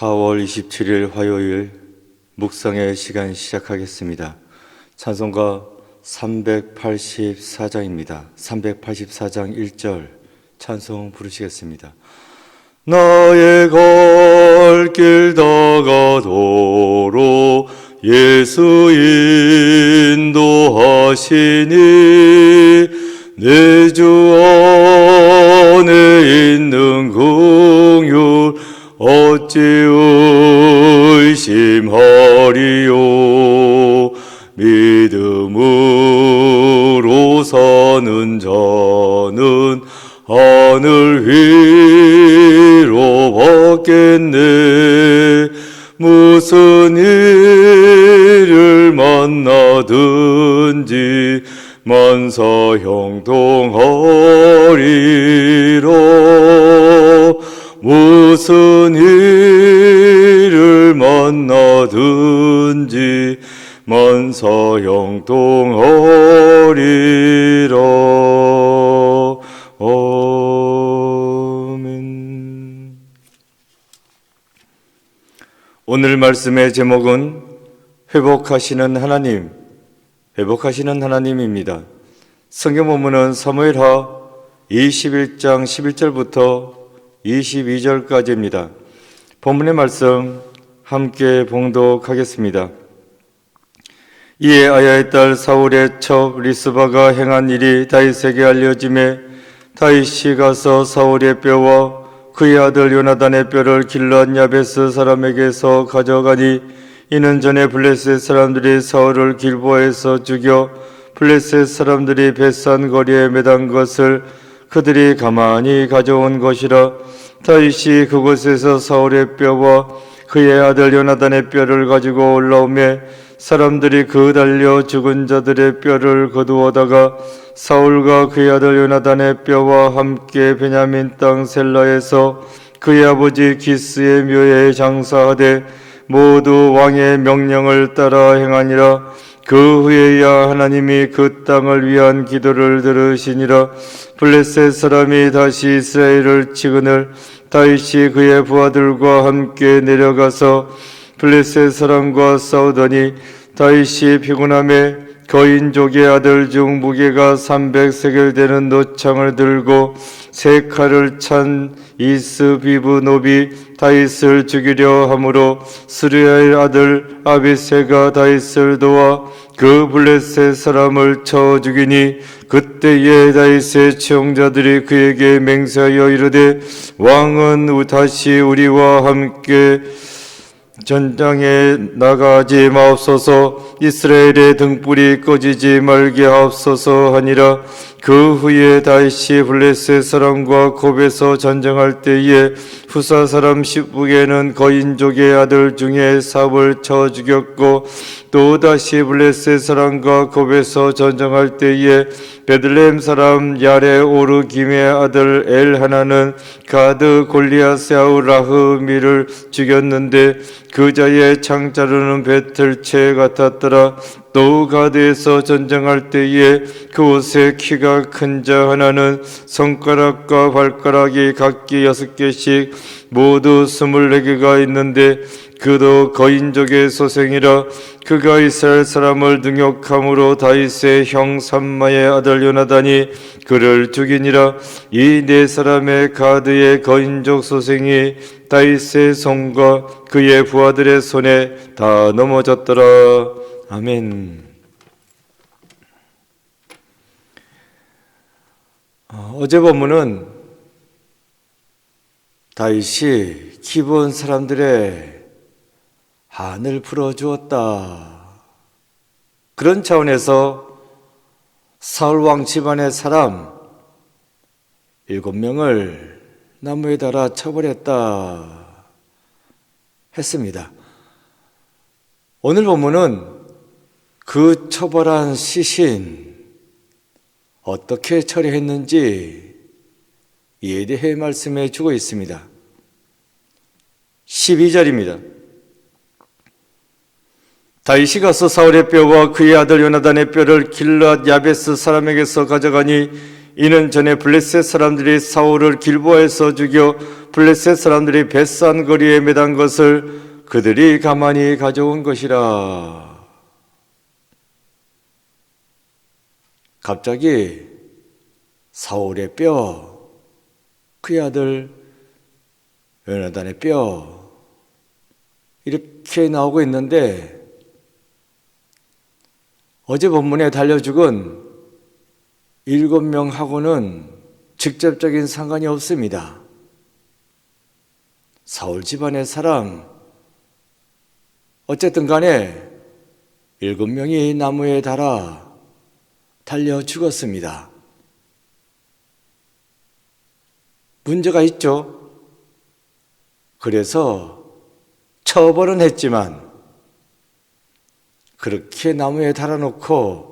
4월 27일 화요일 묵상의 시간 시작하겠습니다. 찬송가 384장입니다. 384장 1절 찬송 부르시겠습니다. 나의 갈 길 다가도록 예수 인도하시니 내 주 안에 있는 긍휼 어찌 의심하리요. 믿음으로 사는 자는 하늘 위로 받겠네. 무슨 일을 만나든지 만사 형통하리라. 무슨 일을 만나든지 만사 형통하리라. 아멘. 오늘 말씀의 제목은 회복하시는 하나님, 회복하시는 하나님입니다. 성경 본문은 사무엘하 21장 11절부터 22절까지입니다. 본문의 말씀 함께 봉독하겠습니다. 이에 아야의 딸 사울의 첩 리스바가 행한 일이 다윗에게 알려지매 다윗이 가서 사울의 뼈와 그의 아들 요나단의 뼈를 길르앗 야베스 사람에게서 가져가니 이는 전에 블레셋 사람들이 사울을 길보아에서 죽여 블레셋 사람들이 벳산 거리에 매단 것을 그들이 가만히 가져온 것이라. 다윗이 그곳에서 사울의 뼈와 그의 아들 요나단의 뼈를 가지고 올라오매 사람들이 그 달려 죽은 자들의 뼈를 거두어다가 사울과 그의 아들 요나단의 뼈와 함께 베냐민 땅 셀라에서 그의 아버지 기스의 묘에 장사하되 모두 왕의 명령을 따라 행하니라. 그 후에야 하나님이 그 땅을 위한 기도를 들으시니라. 블레셋 사람이 다시 이스라엘을 치거늘 다윗이 그의 부하들과 함께 내려가서 블레셋 사람과 싸우더니 다윗이 피곤함에 거인족의 아들 중 무게가 300세겔 되는 노창을 들고 세 칼을 찬 이스비브노비 다윗을 죽이려 하므로 스루야의 아들 아비새가 다윗을 도와 그 블레셋 사람을 쳐 죽이니 그때에 다윗의 치용자들이 그에게 맹세하여 이르되 왕은 다시 우리와 함께 전장에 나가지 마옵소서. 이스라엘의 등불이 꺼지지 말게 하옵소서 하니라. 그 후에 다윗이 블레셋 사람과 곱에서 전쟁할 때에 후사 사람 시브게는 거인족의 아들 중에 삽을 쳐 죽였고 또 다시 블레셋 사람과 곱에서 전쟁할 때에 베들레헴 사람 야레 오르김의 아들 엘하나는 가드 골리앗의 아우 라흐미를 죽였는데 그 자의 창자루는 배틀채 같았더라. 또 가드에서 전쟁할 때에 그곳에 키가 큰 자 하나는 손가락과 발가락이 각기 6개씩 모두 24개가 있는데 그도 거인족의 소생이라. 그가 이스라엘 사람을 능욕함으로 다윗의 형 삼마의 아들 요나단이 그를 죽이니라. 이 네 사람의 가드의 거인족 소생이 다윗의 손과 그의 부하들의 손에 다 넘어졌더라. 아멘. 어제 본문은 다윗이 기브온 사람들의 한을 풀어주었다. 그런 차원에서 사울 왕 집안의 사람 7명을 나무에 달아 처벌했다 했습니다. 오늘 본문은 그 처벌한 시신 어떻게 처리했는지 이에 대해 말씀해 주고 있습니다. 12절입니다. 다윗이 가서 사울의 뼈와 그의 아들 요나단의 뼈를 길르앗 야베스 사람에게서 가져가니 이는 전에 블레셋 사람들이 사울을 길보아에서 죽여 블레셋 사람들이 벳산 거리에 매단 것을 그들이 가만히 가져온 것이라. 갑자기 사울의 뼈, 그의 아들 요나단의 뼈, 이렇게 나오고 있는데, 어제 본문에 달려 죽은 7명하고는 직접적인 상관이 없습니다. 사울 집안의 사람, 어쨌든 간에 7명이 나무에 달려 죽었습니다. 문제가 있죠. 그래서 처벌은 했지만 그렇게 나무에 달아놓고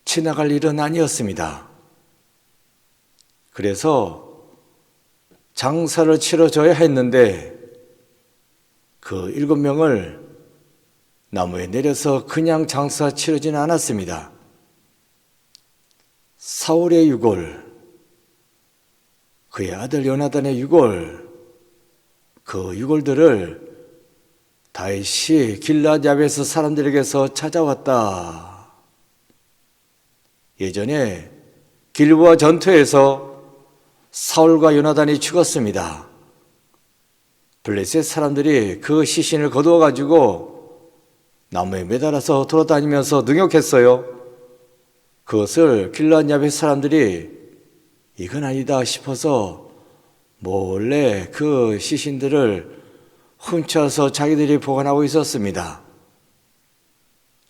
지나갈 일은 아니었습니다. 그래서 장사를 치러줘야 했는데 그 7명을 나무에 내려서 그냥 장사 치르지는 않았습니다. 사울의 유골, 그의 아들 요나단의 유골, 그 유골들을 다윗이 길앗 야베스 사람들에게서 찾아왔다. 예전에 길보아 전투에서 사울과 요나단이 죽었습니다. 블레셋 사람들이 그 시신을 거두어 가지고 나무에 매달아서 돌아다니면서 능욕했어요. 그것을 길앗 야베스 사람들이 이건 아니다 싶어서 몰래 그 시신들을 훔쳐서 자기들이 보관하고 있었습니다.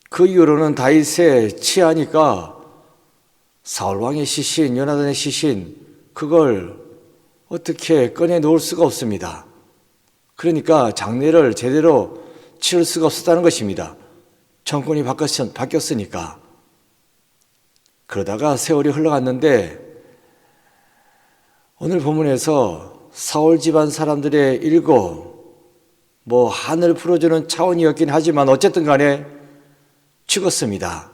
그 이후로는 다윗에 취하니까 사울 왕의 시신, 요나단의 시신, 그걸 어떻게 꺼내 놓을 수가 없습니다. 그러니까 장례를 제대로 치를 수가 없었다는 것입니다. 정권이 바뀌었으니까. 그러다가 세월이 흘러갔는데 오늘 본문에서 사울 집안 사람들의 한을 풀어주는 차원이었긴 하지만 어쨌든 간에 죽었습니다.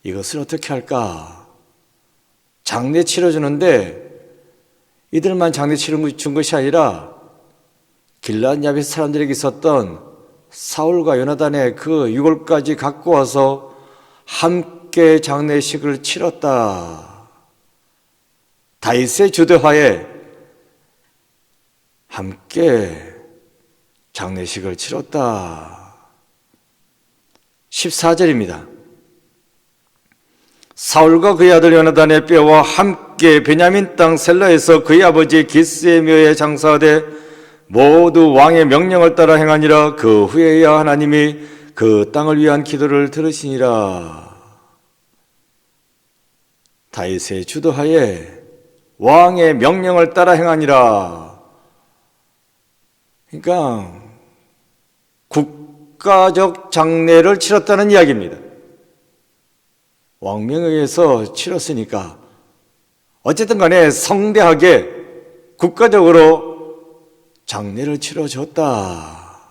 이것을 어떻게 할까? 장례 치러주는데 이들만 장례 준 것이 아니라 길앗 야베스 사람들에게 있었던 사울과 요나단의 그 유골까지 갖고 와서 함께 장례식을 치렀다. 다윗의 주도하에 함께 장례식을 치렀다. 14절입니다. 사울과 그의 아들 요나단의 뼈와 함께 베냐민 땅 셀라에서 그의 아버지 기스의 묘에 장사하되 모두 왕의 명령을 따라 행하니라. 그 후에야 하나님이 그 땅을 위한 기도를 들으시니라. 다윗의 주도하에 왕의 명령을 따라 행하니라. 그러니까 국가적 장례를 치렀다는 이야기입니다. 왕명에 의해서 치렀으니까 어쨌든 간에 성대하게 국가적으로 장례를 치러줬다.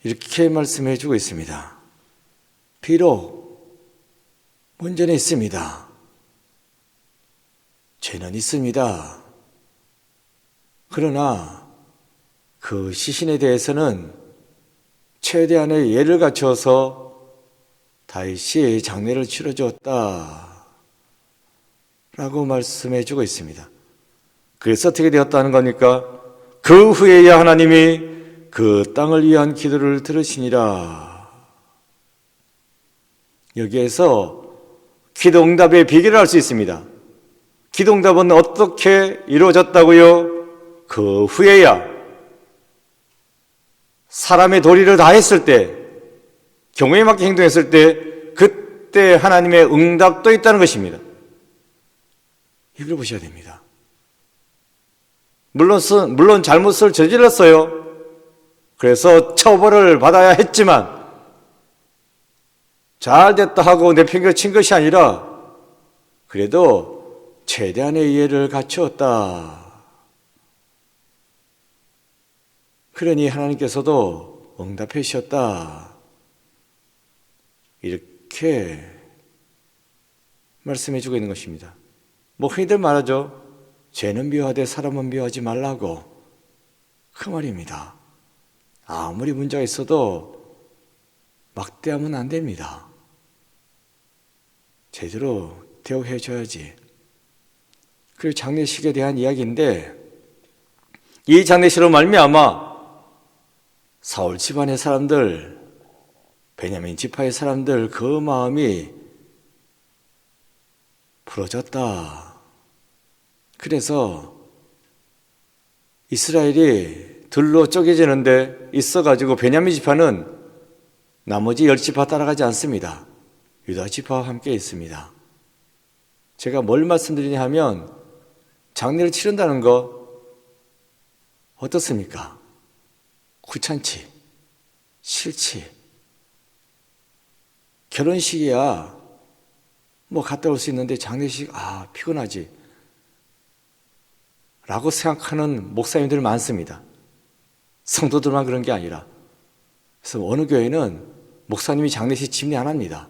이렇게 말씀해 주고 있습니다. 비록 문제는 있습니다. 죄는 있습니다. 그러나 그 시신에 대해서는 최대한의 예를 갖춰서 다윗이 장례를 치러주었다 라고 말씀해 주고 있습니다. 그래서 어떻게 되었다는 겁니까? 그 후에야 하나님이 그 땅을 위한 기도를 들으시니라. 여기에서 기도응답의 비결을 알 수 있습니다. 기도응답은 어떻게 이루어졌다고요? 그 후에야 사람의 도리를 다했을 때, 경우에 맞게 행동했을 때, 그때 하나님의 응답도 있다는 것입니다. 이걸 보셔야 됩니다. 물론 잘못을 저질렀어요. 그래서 처벌을 받아야 했지만 잘 됐다 하고 내팽개친 것이 아니라 그래도 최대한의 이해를 갖추었다. 그러니 하나님께서도 응답해 주셨다. 이렇게 말씀해 주고 있는 것입니다. 뭐 흔히들 말하죠. 죄는 미워하되 사람은 미워하지 말라고. 그 말입니다. 아무리 문제가 있어도 막대하면 안 됩니다. 제대로 대우해 줘야지. 그리고 장례식에 대한 이야기인데, 이 장례식으로 말미암아 사울 집안의 사람들, 베냐민 지파의 사람들 그 마음이 부러졌다. 그래서 이스라엘이 둘로 쪼개지는데 있어가지고 베냐민 지파는 나머지 10지파 따라가지 않습니다. 유다 지파와 함께 있습니다. 제가 뭘 말씀드리냐 하면 장례를 치른다는 거 어떻습니까? 귀찮지? 싫지? 결혼식이야 뭐 갔다 올 수 있는데 장례식 피곤하지 라고 생각하는 목사님들이 많습니다. 성도들만 그런 게 아니라. 그래서 어느 교회는 목사님이 장례식 집례 안 합니다.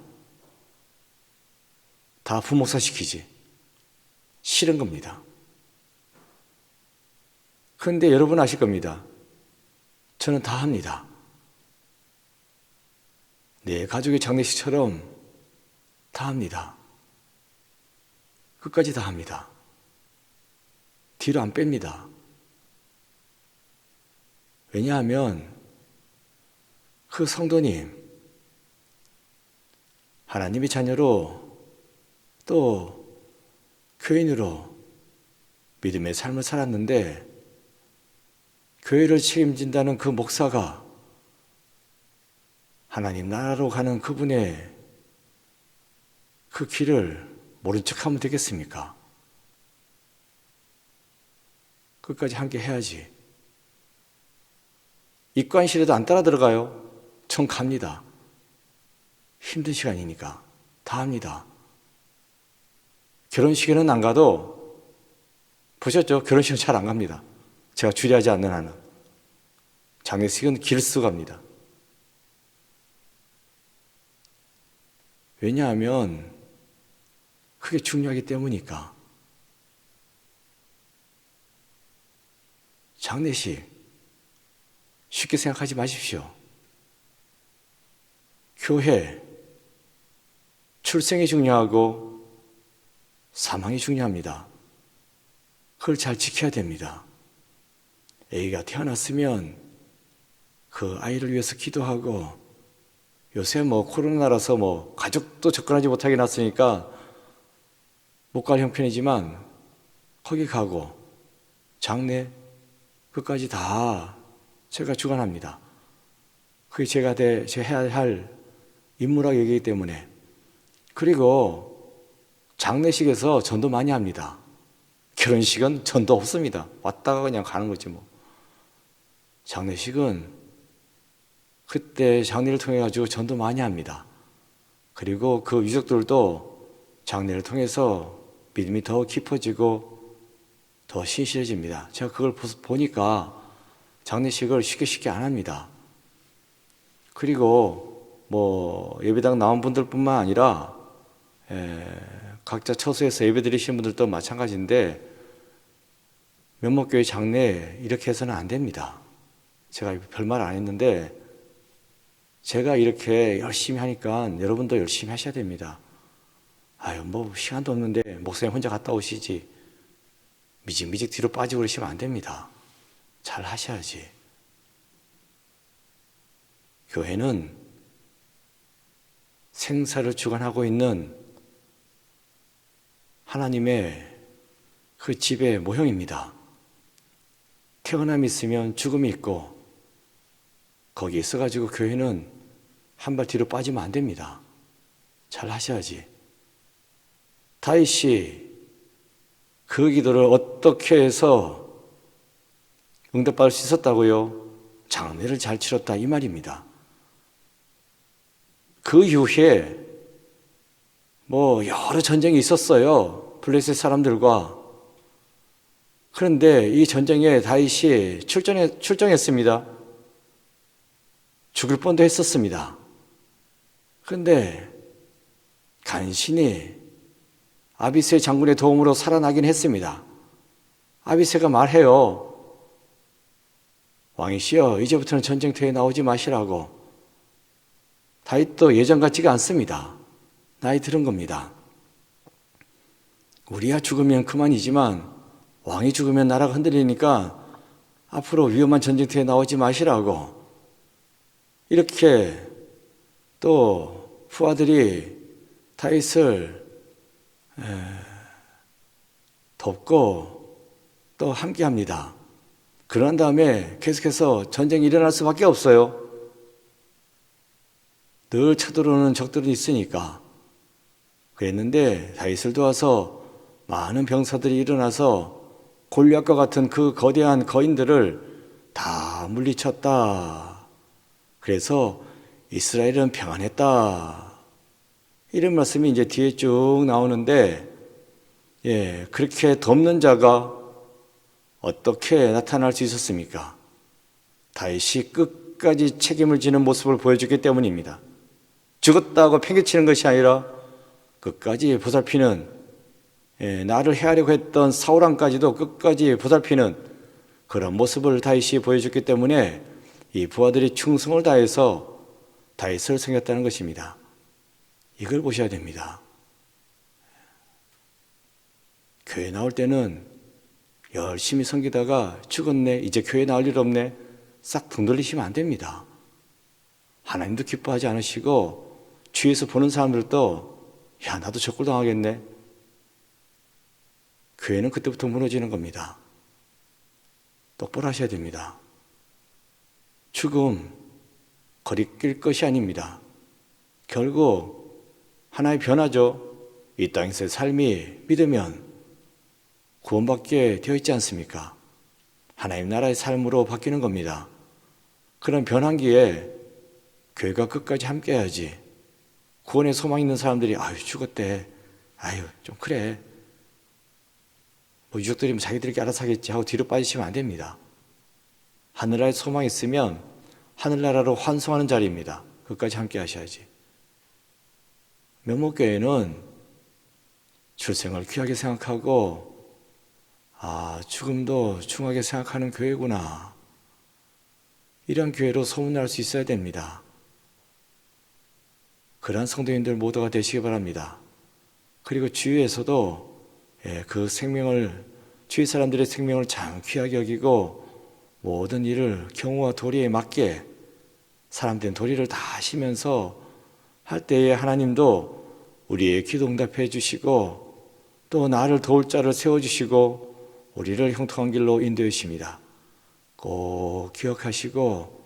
다 부목사 시키지. 싫은 겁니다. 그런데 여러분 아실 겁니다. 저는 다 합니다. 내 가족의 장례식처럼 다 합니다. 끝까지 다 합니다. 뒤로 안 뺍니다. 왜냐하면 그 성도님, 하나님의 자녀로 또 교인으로 믿음의 삶을 살았는데 교회를 책임진다는 그 목사가 하나님 나라로 가는 그분의 그 길을 모른 척하면 되겠습니까? 끝까지 함께 해야지. 입관실에도 안 따라 들어가요. 전 갑니다. 힘든 시간이니까 다 합니다. 결혼식에는 안 가도 보셨죠? 결혼식은 잘 안 갑니다. 제가 주례하지 않는 한은. 장례식은 길수 갑니다. 왜냐하면 그게 중요하기 때문이니까. 장례식 쉽게 생각하지 마십시오. 교회 출생이 중요하고 사망이 중요합니다. 그걸 잘 지켜야 됩니다. 아기가 태어났으면 그 아이를 위해서 기도하고, 요새 코로나라서 가족도 접근하지 못하게 났으니까 못 갈 형편이지만 거기 가고 장례 그까지 다 제가 주관합니다. 그게 제가 해야 할 임무라고 얘기하기 때문에. 그리고 장례식에서 전도 많이 합니다. 결혼식은 전도 없습니다. 왔다가 그냥 가는 거지 뭐. 장례식은 그때 장례를 통해 가지고 전도 많이 합니다. 그리고 그 유족들도 장례를 통해서 믿음이 더 깊어지고 더 신실해집니다. 제가 그걸 보니까 장례식을 쉽게 안 합니다. 그리고 예배당 나온 분들뿐만 아니라 각자 처소에서 예배 드리시는 분들도 마찬가지인데, 면목교회 장례 이렇게 해서는 안 됩니다. 제가 별말 안 했는데 제가 이렇게 열심히 하니까 여러분도 열심히 하셔야 됩니다. 시간도 없는데 목사님 혼자 갔다 오시지 미직미직 뒤로 빠지고 그러시면 안 됩니다. 잘 하셔야지. 교회는 생사를 주관하고 있는 하나님의 그 집의 모형입니다. 태어남이 있으면 죽음이 있고, 거기에 있어가지고 교회는 한 발 뒤로 빠지면 안 됩니다. 잘 하셔야지. 다윗이 그 기도를 어떻게 해서 응답받을 수 있었다고요? 장례를 잘 치렀다 이 말입니다. 그 이후에 여러 전쟁이 있었어요. 블레셋 사람들과. 그런데 이 전쟁에 다윗이 출정했습니다. 죽을 뻔도 했었습니다. 그런데 간신히 아비새 장군의 도움으로 살아나긴 했습니다. 아비새가 말해요. 왕이시여, 이제부터는 전쟁터에 나오지 마시라고. 다윗도 예전 같지가 않습니다. 나이 들은 겁니다. 우리야 죽으면 그만이지만 왕이 죽으면 나라가 흔들리니까 앞으로 위험한 전쟁터에 나오지 마시라고. 이렇게 또 부하들이 다윗을 돕고 또 함께합니다. 그런 다음에 계속해서 전쟁이 일어날 수밖에 없어요. 늘 쳐들어오는 적들은 있으니까. 그랬는데 다윗을 도와서 많은 병사들이 일어나서 골리앗과 같은 그 거대한 거인들을 다 물리쳤다. 그래서 이스라엘은 평안했다. 이런 말씀이 이제 뒤에 쭉 나오는데, 그렇게 돕는 자가 어떻게 나타날 수 있었습니까? 다윗이 끝까지 책임을 지는 모습을 보여주기 때문입니다. 죽었다고 팽개치는 것이 아니라 끝까지 보살피는, 나를 해하려고 했던 사울왕까지도 끝까지 보살피는 그런 모습을 다윗이 보여줬기 때문에 이 부하들이 충성을 다해서 다윗을 섬겼다는 것입니다. 이걸 보셔야 됩니다. 교회 나올 때는 열심히 섬기다가 죽었네, 이제 교회 나올 일 없네, 싹 등 돌리시면 안 됩니다. 하나님도 기뻐하지 않으시고 주위에서 보는 사람들도 야, 나도 적골 당하겠네. 교회는 그때부터 무너지는 겁니다. 똑바로 하셔야 됩니다. 죽음, 거리낄 것이 아닙니다. 결국 하나의 변화죠. 이 땅에서의 삶이 믿으면 구원받게 되어 있지 않습니까? 하나님 나라의 삶으로 바뀌는 겁니다. 그런 변환기에 교회가 끝까지 함께 해야지. 구원에 소망 있는 사람들이 아유 죽었대, 아유 좀 그래, 뭐 유족들이 자기들끼리 알아서 하겠지 하고 뒤로 빠지시면 안 됩니다. 하늘나라에 소망이 있으면 하늘나라로 환송하는 자리입니다. 끝까지 함께 하셔야지. 명목교회는 출생을 귀하게 생각하고 죽음도 중하게 생각하는 교회구나, 이런 교회로 소문날 수 있어야 됩니다. 그러한 성도님들 모두가 되시기 바랍니다. 그리고 주위에서도 그 생명을, 주위 사람들의 생명을 참 귀하게 여기고 모든 일을 경우와 도리에 맞게 사람된 도리를 다 하시면서 할 때에 하나님도 우리의 기도 응답해 주시고 또 나를 도울 자를 세워주시고 우리를 형통한 길로 인도해 주십니다. 꼭 기억하시고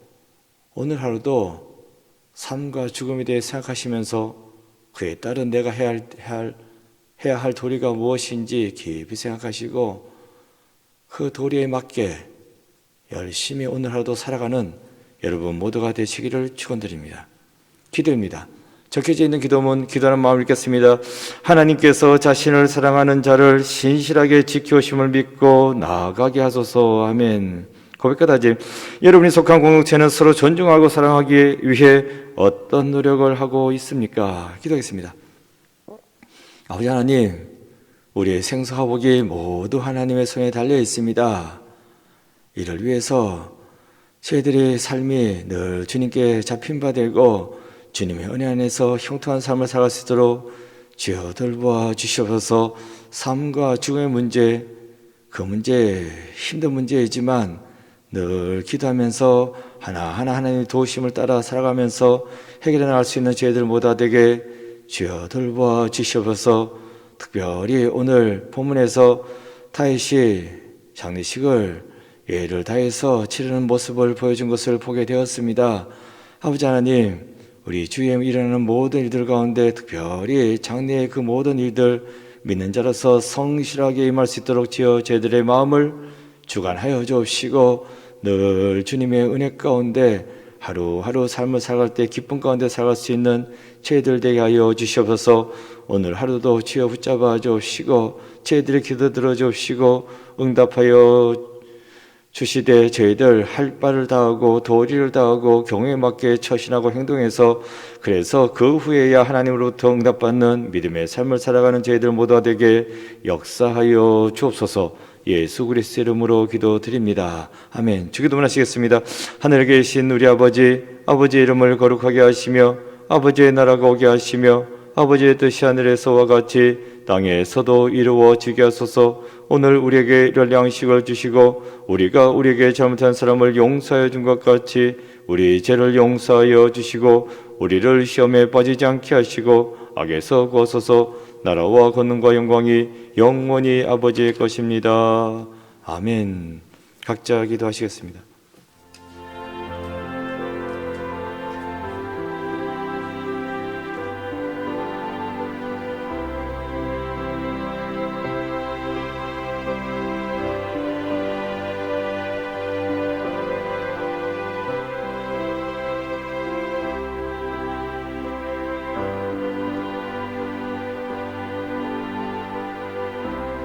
오늘 하루도 삶과 죽음에 대해 생각하시면서 그에 따른 내가 해야 할 도리가 무엇인지 깊이 생각하시고 그 도리에 맞게 열심히 오늘 하루도 살아가는 여러분 모두가 되시기를 축원드립니다. 기도입니다. 적혀져 있는 기도문, 기도하는 마음을 읽겠습니다. 하나님께서 자신을 사랑하는 자를 신실하게 지켜오심을 믿고 나아가게 하소서. 아멘. 고백과 다짐. 여러분이 속한 공동체는 서로 존중하고 사랑하기 위해 어떤 노력을 하고 있습니까? 기도하겠습니다. 아버지 하나님, 우리의 생사화복이 모두 하나님의 손에 달려 있습니다. 이를 위해서 저희들의 삶이 늘 주님께 잡힌 바 되고 주님의 은혜 안에서 형통한 삶을 살아갈 수 있도록 주여 돌보아 주시옵소서. 삶과 죽음의 문제, 그 문제 힘든 문제이지만 늘 기도하면서 하나하나 하나님의 도우심을 따라 살아가면서 해결해 나갈 수 있는 저희들 모두 되게 주여 돌보아 주시옵소서. 특별히 오늘 본문에서 다윗이 장례식을 예를 다해서 치르는 모습을 보여준 것을 보게 되었습니다. 아버지 하나님, 우리 주위에 일어나는 모든 일들 가운데 특별히 장래의 그 모든 일들 믿는 자로서 성실하게 임할 수 있도록 지어 저희들의 마음을 주관하여 주옵시고 늘 주님의 은혜 가운데 하루하루 삶을 살아갈 때 기쁨 가운데 살아갈 수 있는 저희들 되게 하여 주시옵소서. 오늘 하루도 주여 붙잡아 주옵시고 저희들의 기도 들어 주옵시고 응답하여 주시되 저희들 할 바를 다하고 도리를 다하고 경외에 맞게 처신하고 행동해서 그래서 그 후에야 하나님으로부터 응답받는 믿음의 삶을 살아가는 저희들 모두가 되게 역사하여 주옵소서. 예수 그리스도의 이름으로 기도드립니다. 아멘. 주기도문 하시겠습니다. 하늘에 계신 우리 아버지, 아버지의 이름을 거룩하게 하시며 아버지의 나라가 오게 하시며 아버지의 뜻이 하늘에서와 같이 땅에서도 이루어지게 하소서. 오늘 우리에게 이럴 양식을 주시고 우리가 우리에게 잘못한 사람을 용서하여 준 것 같이 우리 죄를 용서하여 주시고 우리를 시험에 빠지지 않게 하시고 악에서 구하소서. 나라와 권능과 영광이 영원히 아버지의 것입니다. 아멘. 각자 기도하시겠습니다.